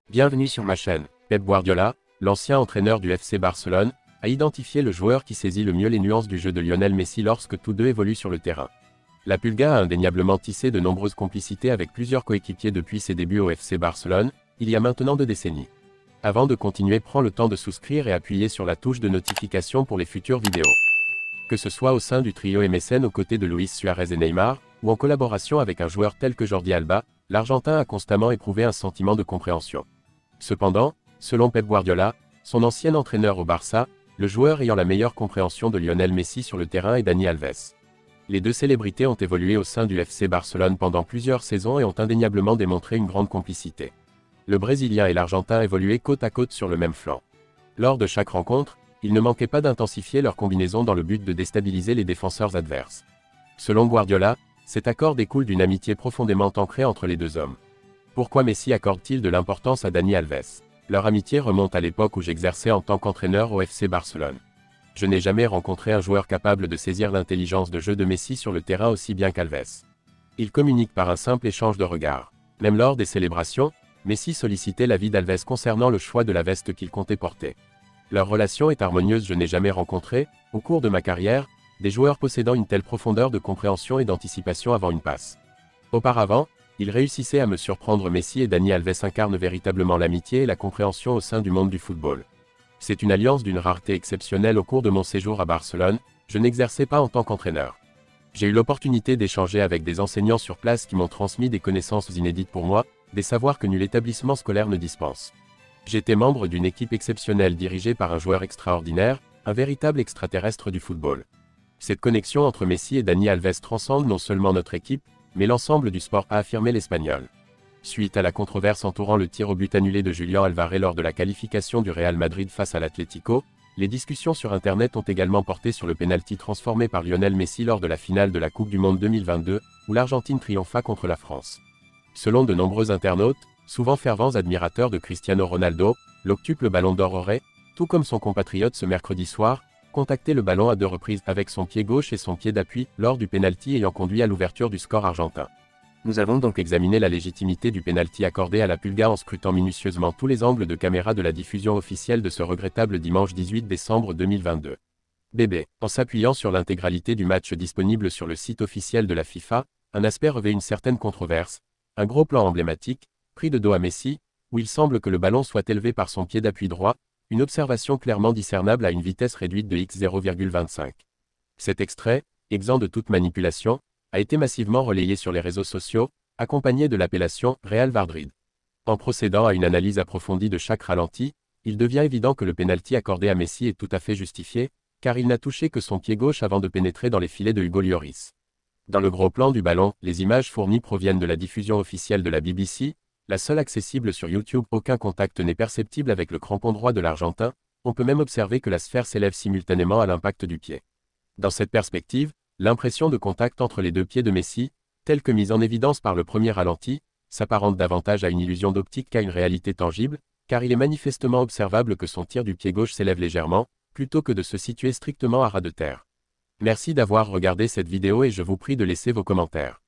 Bienvenue sur ma chaîne. Pep Guardiola, l'ancien entraîneur du FC Barcelone, a identifié le joueur qui saisit le mieux les nuances du jeu de Lionel Messi lorsque tous deux évoluent sur le terrain. La Pulga a indéniablement tissé de nombreuses complicités avec plusieurs coéquipiers depuis ses débuts au FC Barcelone, il y a maintenant 2 décennies. Avant de continuer, prends le temps de souscrire et appuyer sur la touche de notification pour les futures vidéos. Que ce soit au sein du trio MSN aux côtés de Luis Suarez et Neymar, ou en collaboration avec un joueur tel que Jordi Alba, l'Argentin a constamment éprouvé un sentiment de compréhension. Cependant, selon Pep Guardiola, son ancien entraîneur au Barça, le joueur ayant la meilleure compréhension de Lionel Messi sur le terrain est Dani Alves. Les deux célébrités ont évolué au sein du FC Barcelone pendant plusieurs saisons et ont indéniablement démontré une grande complicité. Le Brésilien et l'Argentin évoluaient côte à côte sur le même flanc. Lors de chaque rencontre, ils ne manquaient pas d'intensifier leur combinaison dans le but de déstabiliser les défenseurs adverses. Selon Guardiola, cet accord découle d'une amitié profondément ancrée entre les deux hommes. Pourquoi Messi accorde-t-il de l'importance à Dani Alves? Leur amitié remonte à l'époque où j'exerçais en tant qu'entraîneur au FC Barcelone. Je n'ai jamais rencontré un joueur capable de saisir l'intelligence de jeu de Messi sur le terrain aussi bien qu'Alves. Ils communiquent par un simple échange de regards. Même lors des célébrations, Messi sollicitait l'avis d'Alves concernant le choix de la veste qu'il comptait porter. Leur relation est harmonieuse. Je n'ai jamais rencontré, au cours de ma carrière, des joueurs possédant une telle profondeur de compréhension et d'anticipation avant une passe. Auparavant, ils réussissaient à me surprendre. Messi et Dani Alves incarnent véritablement l'amitié et la compréhension au sein du monde du football. C'est une alliance d'une rareté exceptionnelle. Au cours de mon séjour à Barcelone, je n'exerçais pas en tant qu'entraîneur. J'ai eu l'opportunité d'échanger avec des enseignants sur place qui m'ont transmis des connaissances inédites pour moi, des savoirs que nul établissement scolaire ne dispense. J'étais membre d'une équipe exceptionnelle dirigée par un joueur extraordinaire, un véritable extraterrestre du football. Cette connexion entre Messi et Dani Alves transcende non seulement notre équipe, mais l'ensemble du sport, a affirmé l'Espagnol. Suite à la controverse entourant le tir au but annulé de Julián Álvarez lors de la qualification du Real Madrid face à l'Atlético, les discussions sur Internet ont également porté sur le pénalty transformé par Lionel Messi lors de la finale de la Coupe du Monde 2022, où l'Argentine triompha contre la France. Selon de nombreux internautes, souvent fervents admirateurs de Cristiano Ronaldo, l'octuple Ballon d'Or aurait, tout comme son compatriote ce mercredi soir, contacté le ballon à 2 reprises avec son pied gauche et son pied d'appui lors du pénalty ayant conduit à l'ouverture du score argentin. Nous avons donc examiné la légitimité du pénalty accordé à la Pulga en scrutant minutieusement tous les angles de caméra de la diffusion officielle de ce regrettable dimanche 18 décembre 2022. En s'appuyant sur l'intégralité du match disponible sur le site officiel de la FIFA, un aspect revêt une certaine controverse, un gros plan emblématique, pris de dos à Messi, où il semble que le ballon soit élevé par son pied d'appui droit, une observation clairement discernable à une vitesse réduite de x 0,25. Cet extrait, exempt de toute manipulation, a été massivement relayé sur les réseaux sociaux, accompagné de l'appellation « Real Madrid ». En procédant à une analyse approfondie de chaque ralenti, il devient évident que le pénalty accordé à Messi est tout à fait justifié, car il n'a touché que son pied gauche avant de pénétrer dans les filets de Hugo Lloris. Dans le gros plan du ballon, les images fournies proviennent de la diffusion officielle de la BBC, la seule accessible sur YouTube. Aucun contact n'est perceptible avec le crampon droit de l'Argentin, on peut même observer que la sphère s'élève simultanément à l'impact du pied. Dans cette perspective, l'impression de contact entre les deux pieds de Messi, telle que mise en évidence par le premier ralenti, s'apparente davantage à une illusion d'optique qu'à une réalité tangible, car il est manifestement observable que son tir du pied gauche s'élève légèrement, plutôt que de se situer strictement à ras de terre. Merci d'avoir regardé cette vidéo et je vous prie de laisser vos commentaires.